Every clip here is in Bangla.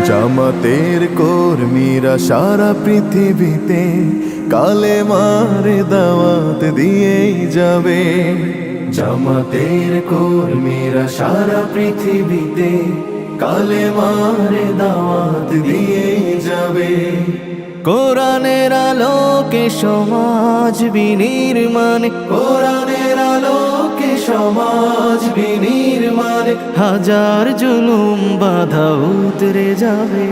জামাতের কর্মীরা সারা পৃথিবীতে কালেমার দাওয়াত দিয়েই যাবে। জামাতের কর্মীরা সারা পৃথিবীতে কালেমার দাওয়াত দিয়েই যাবে। কোরআনের আলোকে সমাজ বিনির্মাণ, কোরআনের আলোকে সমাজ বিনির্মাণ, হাজার জুলুম বাধা উতরে যাবে।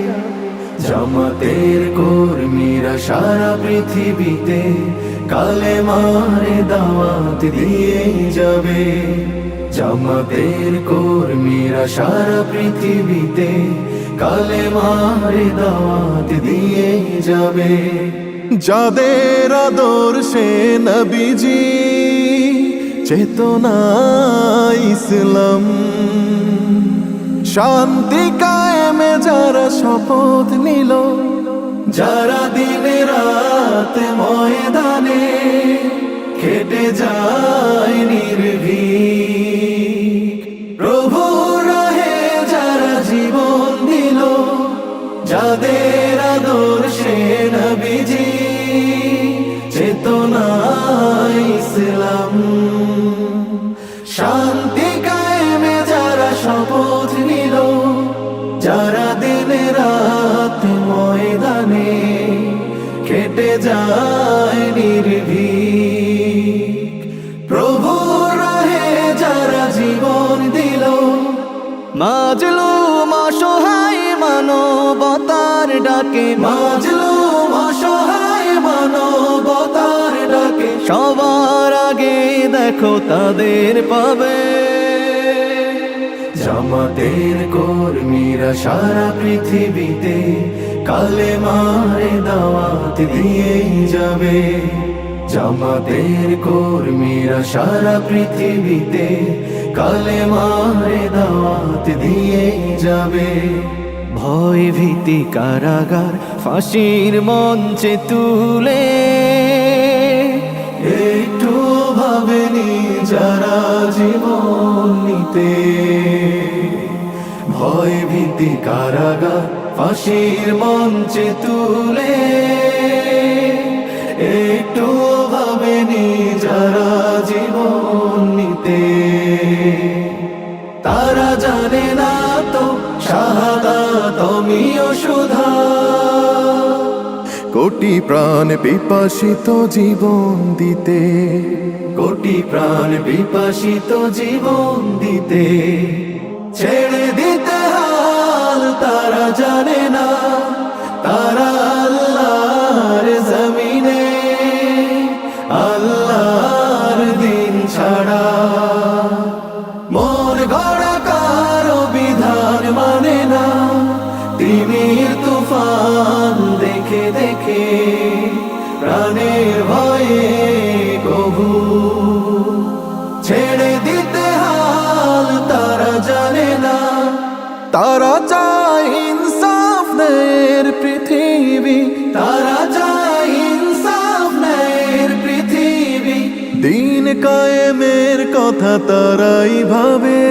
জামাতের কর্মীরা সারা পৃথিবীতে কালেমার দাওয়াত দিয়েই যাবে। জামাতের কর্মীরা সারা পৃথিবীতে কালেমার দাওয়াত দিয়েই যাবে। যাদের আদর্শে নবীজি চেতনা ইসলাম, শান্তি কায়েমে যারা শপথ নিল, যারা দিনে রাত ময়দানে খেটে যায় নির্ভীক, প্রভুর রাহে যারা জীবন দিল, যাদের আদর্শে নবীজি চেতনা ইসলাম, শান্তি কায়েমে যারা শপথ নিল, যারা দিনে রাত ময়দানে খেটে যায় নির্ভীক, প্রভুর রাহে যারা জীবন দিল, মাজলুম অসহায় মানবতার ডাকে, মাজলুম অসহায় মানবতার ডাকে, সবার আগে দেখো তাদের পাবে। জামাতের কর্মীরা সারা পৃথিবীতে কালেমার দাওয়াত দিয়েই যাবে। জামাতের কর্মীরা সারা পৃথিবীতে কালেমার দাওয়াত দিয়েই যাবে। ভয় ভীতি কারাগার ফাঁসির মঞ্চে তুলে একটু ভাবেনি যারা জীবন নিতে। ভয় ভীতি কারাগার ফাঁসির মঞ্চে তুলে একটু ভাবেনি যারা জীবন নিতে। তারা জানে না তো শাহাদাত অমিয় সুধা, কোটি প্রাণ পিপাসিত জীবন দিতে, কোটি প্রাণ পিপাসিত জীবন দিতে, ছেড়ে দিতে হাল তারা জানে না। তারা আল্লাহর জমিনে আল্লাহর দিন ছাড়া মন গড়া কারো বিধান মানে না। তিমির তুফান দেখে দেখে প্রাণের ভয়ে কবু ছেড়ে দিতে হাল তারা জানে না। তারা চায় ইনসাফ ন্যায়ের পৃথিবী, তারা চায় ইনসাফ ন্যায়ের পৃথিবী, দিন কায়েমের কথা তারাই ভাবে।